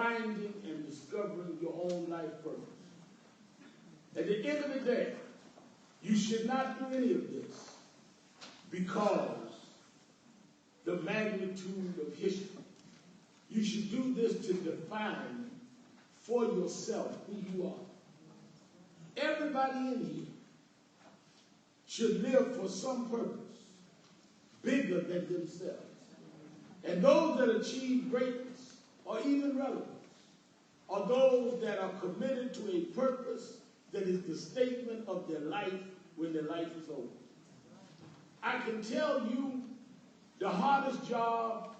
finding and discovering your own life purpose. At the end of the day, you should not do any of this because the magnitude of history. You should do this to define for yourself who you are. Everybody in here should live for some purpose bigger than themselves. And those that achieve greatness or even relevance are those that are committed to a purpose that is the statement of their life when their life is over. I can tell you the hardest job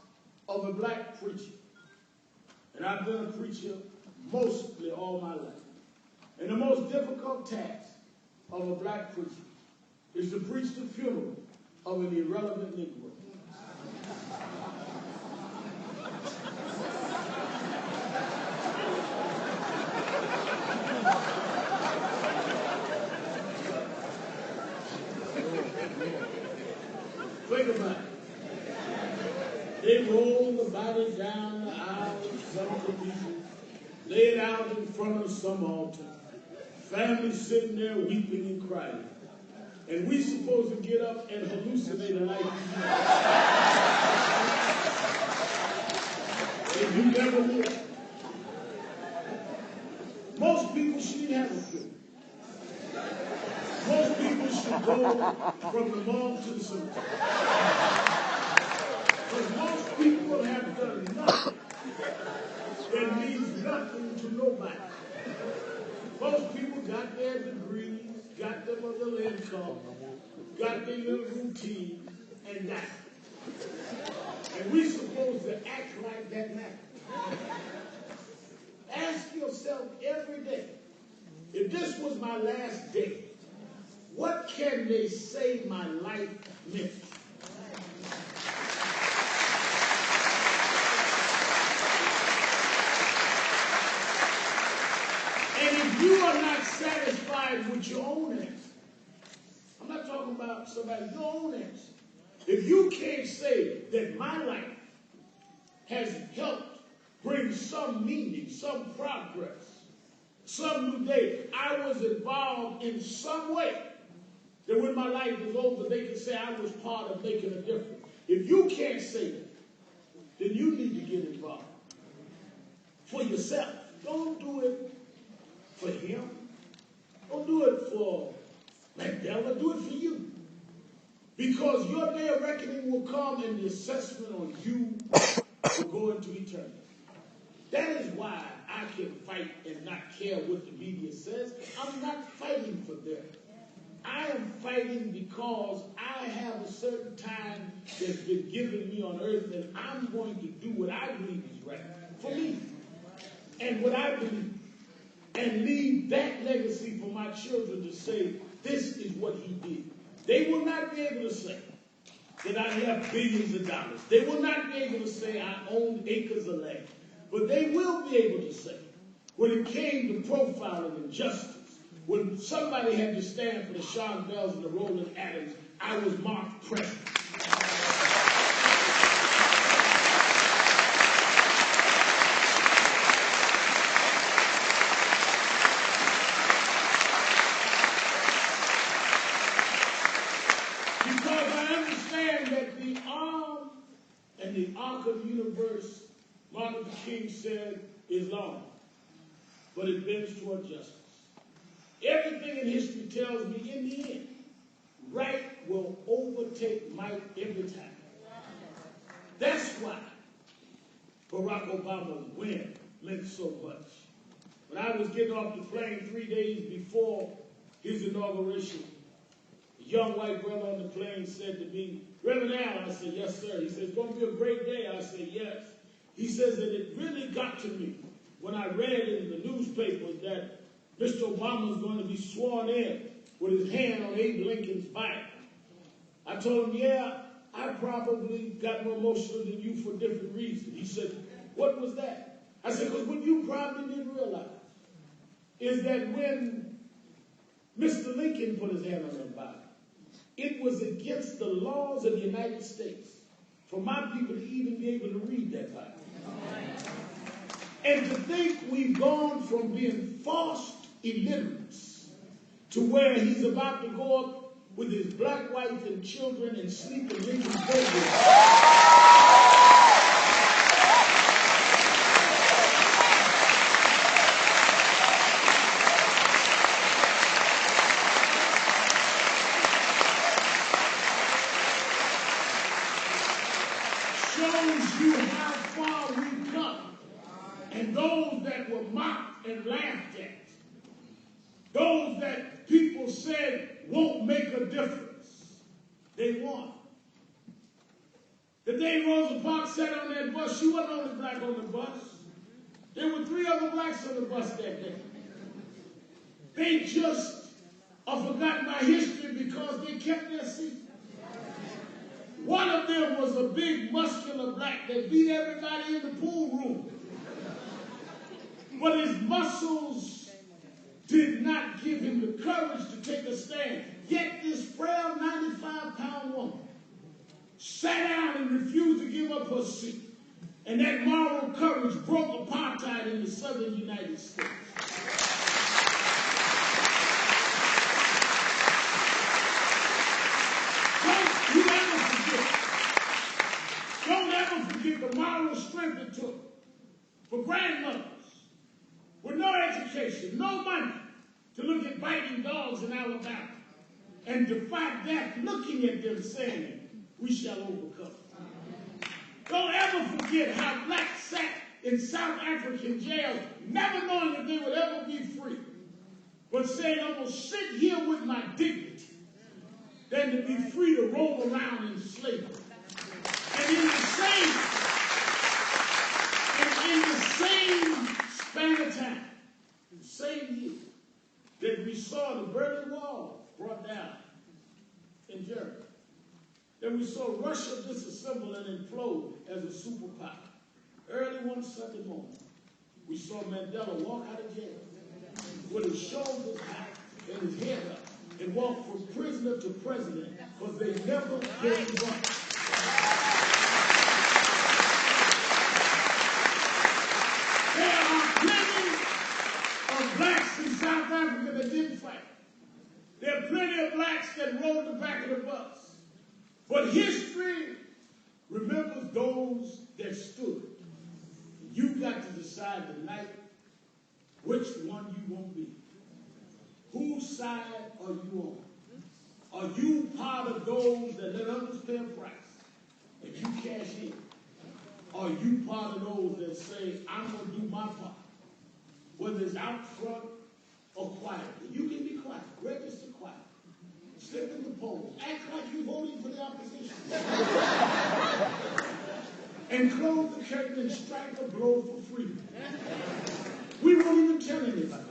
of a black preacher, and I've been a preacher mostly all my life, and the most difficult task of a black preacher is to preach the funeral of an irrelevant Negro. Think about it. They roll the body down the aisle of some cathedral, lay it out in front of some altar. Family sitting there weeping and crying. And we supposed to get up and hallucinate like and you never will. Most people shouldn't have a funeral. Most people should go from the morgue to the cemetery. Because most people have done nothing that means nothing to nobody. Most people got their degrees, got their little income, got their little routine, and died. And we're supposed to act like that matters. Ask yourself every day, if this was my last day, what can they say my life meant? And if you are not satisfied with your own answer, I'm not talking about somebody, your own answer. If you can't say that my life has helped bring some meaning, some progress, some new day, I was involved in some way, that when my life is over, they can say I was part of making a difference. If you can't say that, then you need to get involved for yourself. Don't do it for him. Don't do it for Mandela. Do it for you. Because your day of reckoning will come and the assessment on you will go into eternity. That is why I can fight and not care what the media says. I'm not fighting for them. I am fighting because I have a certain time that's been given me on earth, and I'm going to do what I believe is right for me and what I believe, and leave that legacy for my children to say, this is what he did. They will not be able to say that I have billions of dollars. They will not be able to say I own acres of land. But they will be able to say, when it came to profiling and justice, when somebody had to stand for the Sean Bells and the Roland Adams, I was marked president. Because I understand that the arm and the arc of the universe, Martin Luther King said, is long, but it bends toward justice. Everything in history tells me, in the end, right will overtake might every time. That's why Barack Obama's win meant so much. When I was getting off the plane 3 days before his inauguration, a young white brother on the plane said to me, Reverend Al, I said, yes, sir. He said, it's going to be a great day. I said, yes. He says that it really got to me when I read in the newspapers that Mr. Obama is going to be sworn in with his hand on Abe Lincoln's Bible. I told him, yeah, I probably got more emotional than you for different reasons. He said, what was that? I said, because what you probably didn't realize is that when Mr. Lincoln put his hand on that Bible, it was against the laws of the United States for my people to even be able to read that Bible. And to think we've gone from being forced illiterates to where he's about to go up with his black wife and children and sleep in Lincoln's bedroom. Shows you how far we've come. And those that were mocked and laughed at, those that people said won't make a difference, they won. The day Rosa Parks sat on that bus, she wasn't the only black on the bus. There were 3 other blacks on the bus that day. They just are forgotten by history because they kept their seat. One of them was a big, muscular black that beat everybody in the pool room. But his muscles did not give him the courage to take a stand. Yet this frail 95-pound woman sat down and refused to give up her seat. And that moral courage broke apartheid in the southern United States. Don't ever forget the moral strength it took for grandmothers with no education, no money, to look at biting dogs in Alabama and defy death, looking at them saying, we shall overcome. Don't ever forget how blacks sat in South African jails, never knowing if they would ever be free, but saying, I'm going to sit here with my dignity than to be free to roam around in slavery. And in the same span of time, the same year that we saw the Berlin Wall brought down in Germany, that we saw Russia disassemble and implode as a superpower. Early one Sunday morning, we saw Mandela walk out of jail with his shoulders high and his head up and walk from prisoner to president because they never gave up. There are plenty of blacks in South Africa that didn't fight. There are plenty of blacks that rode the back of the bus. But history remembers those that stood. You got to decide tonight which one you want to be. Whose side are you on? Are you part of those that let others pay a price and you cash in? Are you part of those that say, I'm going to do my part? Whether it's out front or quietly. You can be quiet. Register quiet. Slip in the polls. Act like you're voting for the opposition. And close the curtain and strike a blow for freedom. We won't even tell anybody.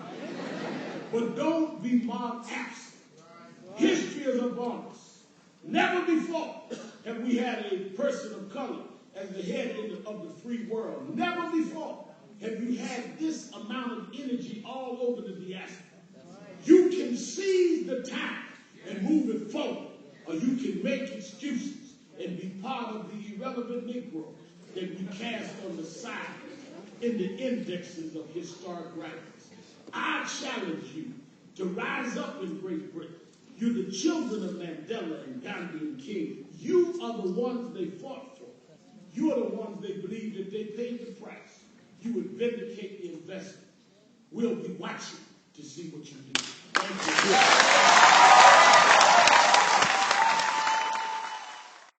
But don't be mocked absent. History is upon us. Never before have we had a person of color as the head of the free world. Never before have you had this amount of energy all over the diaspora. You can seize the time and move it forward, or you can make excuses and be part of the irrelevant Negroes that we cast on the side in the indexes of historic writings. I challenge you to rise up in Great Britain. You're the children of Mandela and Gandhi and King. You are the ones they fought for. You are the ones they believe that they paid the price. You would vindicate the investment. We'll be watching to see what you do. Thank you.